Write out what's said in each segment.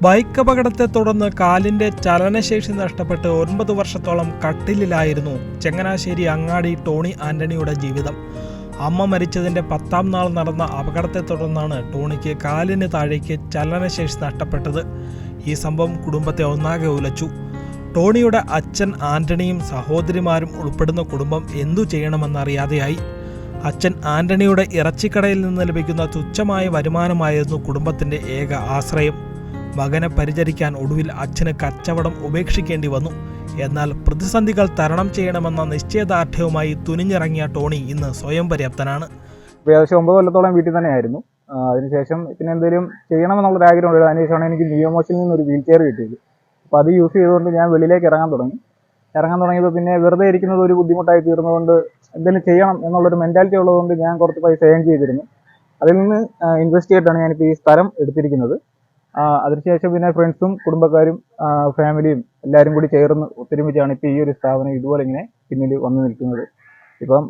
Bike അപകടത്തെ തുടർന്ന് കാലിന്റെ ചലനശേഷി നഷ്ടപ്പെട്ട് 9 വർഷത്തോളം കട്ടിലിലായിരുന്നു ചങ്ങനാശ്ശേരി അങ്ങാടി ടോണി ആന്റണിയുടെ ജീവിതം. അമ്മ മരിച്ചതിന്റെ 10ാം നാൾ നടന്ന അപകടത്തെ തുടർന്നാണ് ടോണിക്ക് കാലിന് താഴേക്ക് ചലനശേഷി നഷ്ടപ്പെട്ടത്. ഈ സംഭവം കുടുംബത്തെ ഒന്നാകെ ഉലച്ചു. ടോണിയുടെ അച്ഛൻ ആന്റണിയും സഹോദരിമാരും ഉൾപ്പെടുന്ന കുടുംബം എന്തു ചെയ്യണമെന്നറിയാതെയായി. അച്ഛൻ ആന്റണിയുടെ ഇറച്ചിക്കടയിൽ നിന്ന് ലഭിക്കുന്ന തുച്ഛമായ വരുമാനമായിരുന്നു കുടുംബത്തിന്റെ ഏക ആശ്രയം. മകനെ പരിചരിക്കാൻ ഒടുവിൽ അച്ഛന് കച്ചവടം ഉപേക്ഷിക്കേണ്ടി വന്നു. എന്നാൽ പ്രതിസന്ധികൾ തരണം ചെയ്യണമെന്ന നിശ്ചയദാർഢ്യവുമായി തുനിഞ്ഞിറങ്ങിയ ടോണി ഇന്ന് സ്വയം പര്യാപ്തനാണ്. ഏകദേശം 9 കൊല്ലത്തോളം വീട്ടിൽ തന്നെയായിരുന്നു. അതിനുശേഷം പിന്നെ എന്തെങ്കിലും ചെയ്യണമെന്നുള്ളൊരു ആഗ്രഹമുണ്ട്. അതിനുശേഷമാണ് എനിക്ക് നിയോമോഷനിൽ നിന്ന് ഒരു വീൽ ചെയർ കിട്ടിയത്. അപ്പോൾ അത് യൂസ് ചെയ്തുകൊണ്ട് ഞാൻ വെളിയിലേക്ക് ഇറങ്ങാൻ തുടങ്ങിയപ്പോൾ പിന്നെ വെറുതെ ഇരിക്കുന്നത് ഒരു ബുദ്ധിമുട്ടായി തീർന്നതുകൊണ്ട് എന്തെങ്കിലും ചെയ്യണം എന്നുള്ളൊരു മെൻറ്റാലിറ്റി ഉള്ളതുകൊണ്ട് ഞാൻ കുറച്ച് പൈസ ഏൺ ചെയ്തിരുന്നു. അതിൽ നിന്ന് ഇൻവെസ്റ്റ് ചെയ്തിട്ടാണ് ഞാനിപ്പോൾ ഈ സ്ഥലം എടുത്തിരിക്കുന്നത്. അതിനുശേഷം പിന്നെ ഫ്രണ്ട്സും കുടുംബക്കാരും ഫാമിലിയും എല്ലാവരും കൂടി ചേർന്ന് ഒത്തൊരുമിച്ചാണ് ഇപ്പോൾ ഈ ഒരു സ്ഥാപനം ഇതുപോലെ ഇങ്ങനെ പിന്നിൽ വന്നു നിൽക്കുന്നത്. ഇപ്പം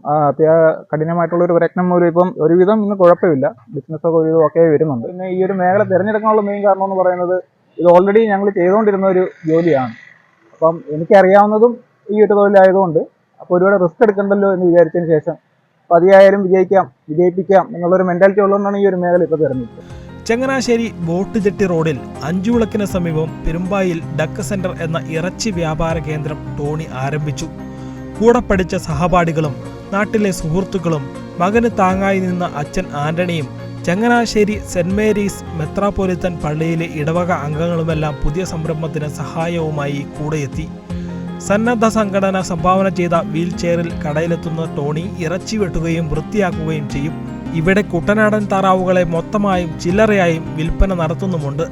കഠിനമായിട്ടുള്ളൊരു പ്രയത്നം മൂലം ഇപ്പം ഒരുവിധം ഇന്ന് കുഴപ്പമില്ല, ബിസിനസ്സൊക്കെ ഒരുവിധം ഒക്കെ വരുന്നുണ്ട്. പിന്നെ ഈ ഒരു മേഖല തിരഞ്ഞെടുക്കാനുള്ള മെയിൻ കാരണം എന്ന് പറയുന്നത് ഇത് ഓൾറെഡി ഞങ്ങൾ ചെയ്തുകൊണ്ടിരുന്ന ഒരു ജോലിയാണ്. അപ്പം എനിക്കറിയാവുന്നതും ഈ ഒരു തൊഴിലായതുകൊണ്ട് അപ്പോൾ ഒരുപാട് റിസ്ക് എടുക്കണ്ടല്ലോ എന്ന് വിചാരിച്ചതിന് ശേഷം പതിയായാലും വിജയിപ്പിക്കാം എന്നുള്ളൊരു മെൻറ്റാലിറ്റി ഉള്ളതുകൊണ്ടാണ് ഈ ഒരു മേഖല ഇപ്പോൾ തിരഞ്ഞെടുത്തത്. ചങ്ങനാശ്ശേരി ബോട്ട് ജെട്ടി റോഡിൽ 5 വിളക്കിന് സമീപം പെരുമ്പായിൽ ഡക്ക് സെന്റർ എന്ന ഇറച്ചി വ്യാപാര കേന്ദ്രം ടോണി ആരംഭിച്ചു. കൂടെ പഠിച്ച സഹപാഠികളും നാട്ടിലെ സുഹൃത്തുക്കളും മകന് താങ്ങായി നിന്ന അച്ഛൻ ആന്റണിയും ചങ്ങനാശ്ശേരി സെന്റ് മേരീസ് മെത്രാപ്പൊലിത്തൻ പള്ളിയിലെ ഇടവക അംഗങ്ങളുമെല്ലാം പുതിയ സംരംഭത്തിന് സഹായവുമായി കൂടെയെത്തി. സന്നദ്ധ സംഘടന സംഭാവന ചെയ്ത വീൽ ചെയറിൽ കടയിലെത്തുന്ന ടോണി ഇറച്ചി വെട്ടുകയും വൃത്തിയാക്കുകയും ചെയ്യും. ഇവിടെ കുട്ടനാടൻ താറാവുകളെ മൊത്തമായും ചില്ലറയായും വിൽപ്പന നടത്തുന്നുമുണ്ട്.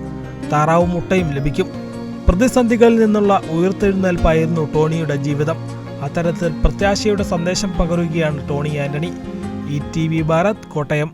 താറാവ് മുട്ടയും ലഭിക്കും. പ്രതിസന്ധികളിൽ നിന്നുള്ള ഉയർത്തെഴുന്നേൽപ്പായിരുന്നു ടോണിയുടെ ജീവിതം. അത്തരത്തിൽ പ്രത്യാശയുടെ സന്ദേശം പകരുകയാണ് ടോണി ആന്റണി. ETV ഭാരത്, കോട്ടയം.